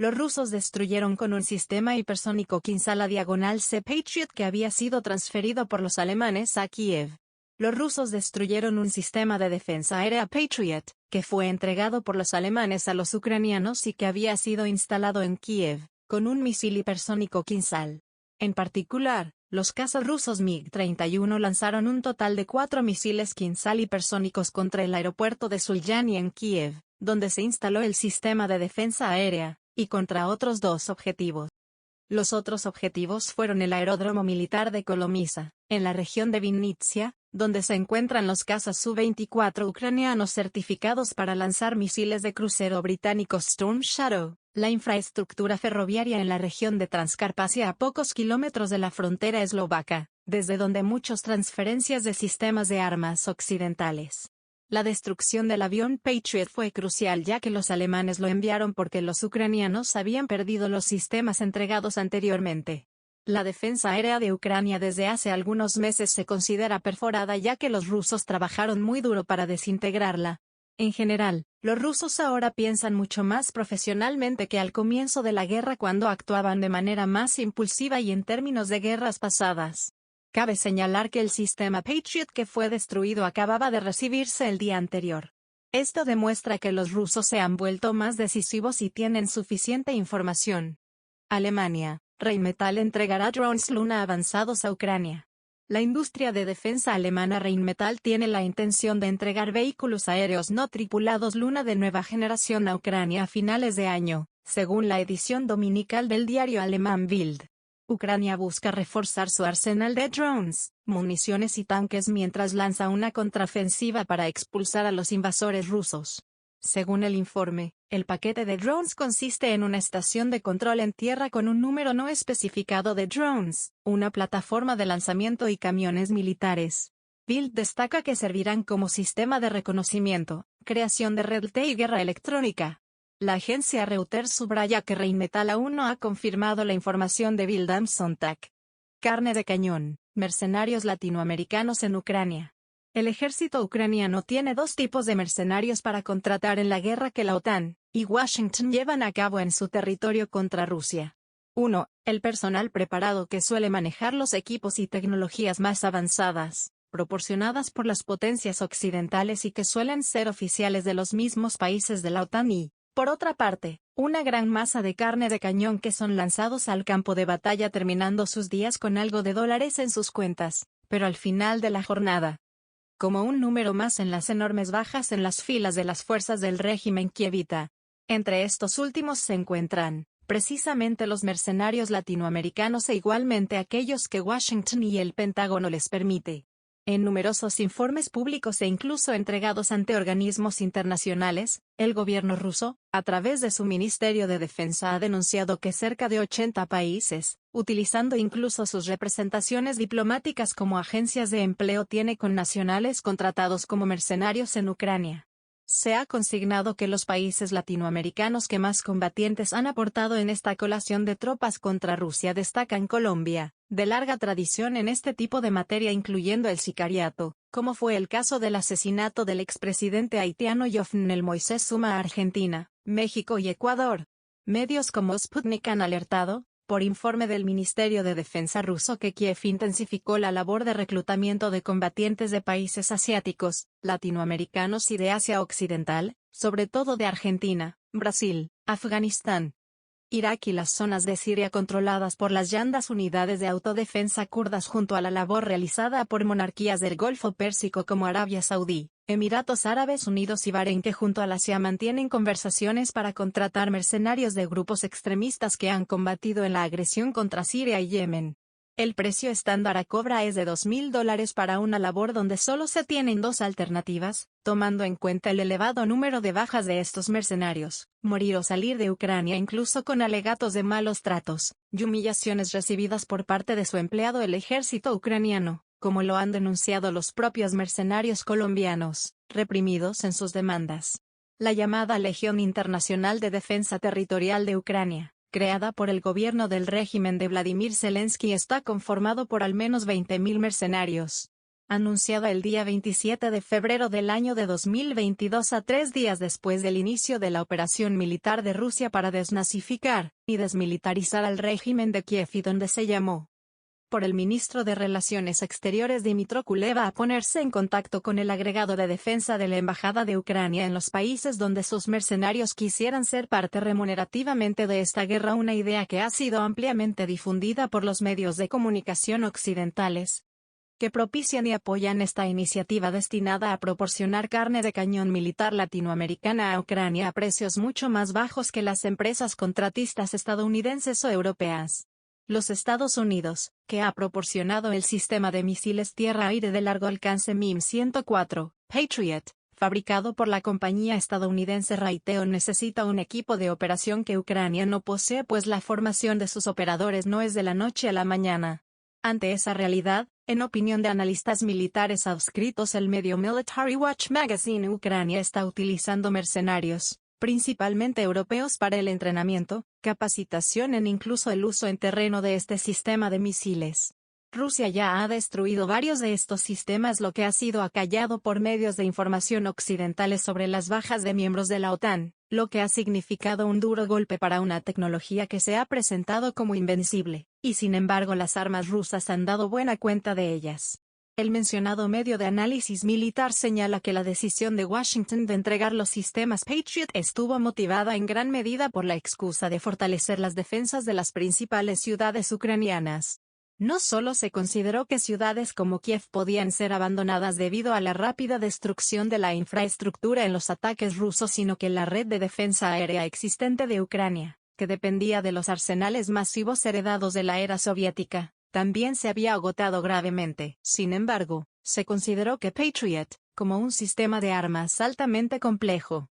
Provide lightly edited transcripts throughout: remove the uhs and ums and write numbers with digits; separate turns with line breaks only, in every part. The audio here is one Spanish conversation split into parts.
Los rusos destruyeron con un sistema hipersónico Kinsala diagonal C Patriot que había sido transferido por los alemanes a Kiev. Los rusos destruyeron un sistema de defensa aérea Patriot, que fue entregado por los alemanes a los ucranianos y que había sido instalado en Kiev, con un misil hipersónico Kinsal. En particular, los cazas rusos MiG-31 lanzaron un total de 4 misiles Kinsal hipersónicos contra el aeropuerto de Sulyani en Kiev, donde se instaló el sistema de defensa aérea, y contra otros 2 objetivos. Los otros objetivos fueron el aeródromo militar de Kolomyza, en la región de Vinnytsia, donde se encuentran los cazas Su-24 ucranianos certificados para lanzar misiles de crucero británicos Storm Shadow, la infraestructura ferroviaria en la región de Transcarpacia a pocos kilómetros de la frontera eslovaca, desde donde muchas transferencias de sistemas de armas occidentales. La destrucción del avión Patriot fue crucial ya que los alemanes lo enviaron porque los ucranianos habían perdido los sistemas entregados anteriormente. La defensa aérea de Ucrania desde hace algunos meses se considera perforada ya que los rusos trabajaron muy duro para desintegrarla. En general, los rusos ahora piensan mucho más profesionalmente que al comienzo de la guerra cuando actuaban de manera más impulsiva y en términos de guerras pasadas. Cabe señalar que el sistema Patriot que fue destruido acababa de recibirse el día anterior. Esto demuestra que los rusos se han vuelto más decisivos y tienen suficiente información. Alemania. Rheinmetall entregará drones Luna avanzados a Ucrania. La industria de defensa alemana Rheinmetall tiene la intención de entregar vehículos aéreos no tripulados Luna de nueva generación a Ucrania a finales de año, según la edición dominical del diario alemán Bild. Ucrania busca reforzar su arsenal de drones, municiones y tanques mientras lanza una contraofensiva para expulsar a los invasores rusos. Según el informe, el paquete de drones consiste en una estación de control en tierra con un número no especificado de drones, una plataforma de lanzamiento y camiones militares. Bild destaca que servirán como sistema de reconocimiento, creación de red T y guerra electrónica. La agencia Reuters subraya que Rheinmetall aún no ha confirmado la información de Bild am Sonntag. Carne de cañón, mercenarios latinoamericanos en Ucrania. El ejército ucraniano tiene 2 tipos de mercenarios para contratar en la guerra que la OTAN y Washington llevan a cabo en su territorio contra Rusia. 1. El personal preparado que suele manejar los equipos y tecnologías más avanzadas, proporcionadas por las potencias occidentales y que suelen ser oficiales de los mismos países de la OTAN y, por otra parte, una gran masa de carne de cañón que son lanzados al campo de batalla terminando sus días con algo de dólares en sus cuentas, pero al final de la jornada. Como un número más en las enormes bajas en las filas de las fuerzas del régimen kievita. Entre estos últimos se encuentran, precisamente los mercenarios latinoamericanos e igualmente aquellos que Washington y el Pentágono les permite. En numerosos informes públicos e incluso entregados ante organismos internacionales, el gobierno ruso, a través de su Ministerio de Defensa ha denunciado que cerca de 80 países, utilizando incluso sus representaciones diplomáticas como agencias de empleo tiene connacionales contratados como mercenarios en Ucrania. Se ha consignado que los países latinoamericanos que más combatientes han aportado en esta colación de tropas contra Rusia destacan Colombia, de larga tradición en este tipo de materia incluyendo el sicariato, como fue el caso del asesinato del expresidente haitiano Jovenel Moisés Suma a Argentina, México y Ecuador. Medios como Sputnik han alertado, por informe del Ministerio de Defensa ruso que Kiev intensificó la labor de reclutamiento de combatientes de países asiáticos, latinoamericanos y de Asia Occidental, sobre todo de Argentina, Brasil, Afganistán, Irak y las zonas de Siria controladas por las llamdas unidades de autodefensa kurdas junto a la labor realizada por monarquías del Golfo Pérsico como Arabia Saudí, Emiratos Árabes Unidos y Bahrein que junto a la CIA mantienen conversaciones para contratar mercenarios de grupos extremistas que han combatido en la agresión contra Siria y Yemen. El precio estándar a cobra es de $2.000 para una labor donde solo se tienen 2 alternativas, tomando en cuenta el elevado número de bajas de estos mercenarios, morir o salir de Ucrania incluso con alegatos de malos tratos, y humillaciones recibidas por parte de su empleado el ejército ucraniano, como lo han denunciado los propios mercenarios colombianos, reprimidos en sus demandas. La llamada Legión Internacional de Defensa Territorial de Ucrania, creada por el gobierno del régimen de Vladimir Zelensky está conformado por al menos 20.000 mercenarios. anunciada el día 27 de febrero del año de 2022 a 3 días después del inicio de la operación militar de Rusia para desnazificar y desmilitarizar al régimen de Kiev y donde se llamó por el ministro de Relaciones Exteriores Dmytro Kuleba a ponerse en contacto con el agregado de defensa de la Embajada de Ucrania en los países donde sus mercenarios quisieran ser parte remunerativamente de esta guerra, una idea que ha sido ampliamente difundida por los medios de comunicación occidentales, que propician y apoyan esta iniciativa destinada a proporcionar carne de cañón militar latinoamericana a Ucrania a precios mucho más bajos que las empresas contratistas estadounidenses o europeas. Los Estados Unidos, que ha proporcionado el sistema de misiles tierra-aire de largo alcance MIM-104, Patriot, fabricado por la compañía estadounidense Raytheon, necesita un equipo de operación que Ucrania no posee, pues la formación de sus operadores no es de la noche a la mañana. Ante esa realidad, en opinión de analistas militares adscritos al medio Military Watch Magazine, Ucrania está utilizando mercenarios, principalmente europeos, para el entrenamiento, capacitación e incluso el uso en terreno de este sistema de misiles. Rusia ya ha destruido varios de estos sistemas, lo que ha sido acallado por medios de información occidentales sobre las bajas de miembros de la OTAN, lo que ha significado un duro golpe para una tecnología que se ha presentado como invencible, y sin embargo las armas rusas han dado buena cuenta de ellas. El mencionado medio de análisis militar señala que la decisión de Washington de entregar los sistemas Patriot estuvo motivada en gran medida por la excusa de fortalecer las defensas de las principales ciudades ucranianas. No solo se consideró que ciudades como Kiev podían ser abandonadas debido a la rápida destrucción de la infraestructura en los ataques rusos, sino que la red de defensa aérea existente de Ucrania, que dependía de los arsenales masivos heredados de la era soviética, también se había agotado gravemente. Sin embargo, se consideró que Patriot, como un sistema de armas altamente complejo,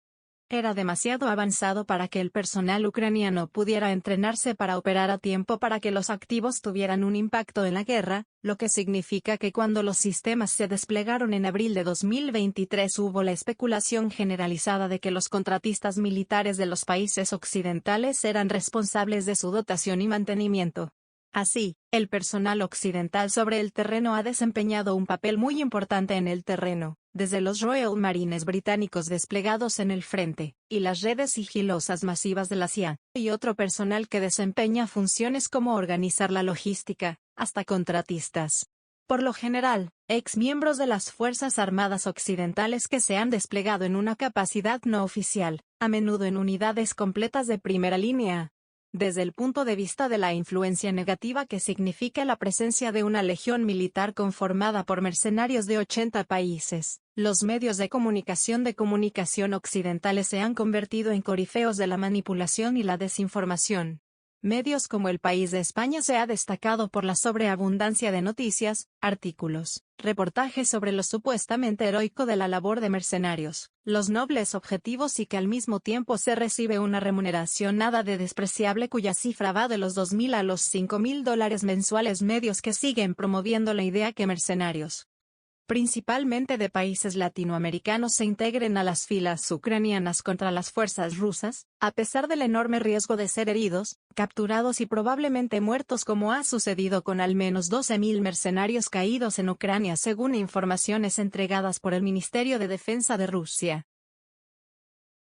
era demasiado avanzado para que el personal ucraniano pudiera entrenarse para operar a tiempo para que los activos tuvieran un impacto en la guerra, lo que significa que cuando los sistemas se desplegaron en abril de 2023 hubo la especulación generalizada de que los contratistas militares de los países occidentales eran responsables de su dotación y mantenimiento. Así, el personal occidental sobre el terreno ha desempeñado un papel muy importante en el terreno, desde los Royal Marines británicos desplegados en el frente, y las redes sigilosas masivas de la CIA, y otro personal que desempeña funciones como organizar la logística, hasta contratistas. Por lo general, exmiembros de las Fuerzas Armadas Occidentales que se han desplegado en una capacidad no oficial, a menudo en unidades completas de primera línea. Desde el punto de vista de la influencia negativa que significa la presencia de una legión militar conformada por mercenarios de 80 países, los medios de comunicación occidentales se han convertido en corifeos de la manipulación y la desinformación. Medios como El País de España se ha destacado por la sobreabundancia de noticias, artículos, reportajes sobre lo supuestamente heroico de la labor de mercenarios, los nobles objetivos y que al mismo tiempo se recibe una remuneración nada de despreciable cuya cifra va de los $2,000 a los $5,000 mensuales. Medios que siguen promoviendo la idea que mercenarios, principalmente de países latinoamericanos, se integren a las filas ucranianas contra las fuerzas rusas, a pesar del enorme riesgo de ser heridos, capturados y probablemente muertos, como ha sucedido con al menos 12,000 mercenarios caídos en Ucrania según informaciones entregadas por el Ministerio de Defensa de Rusia.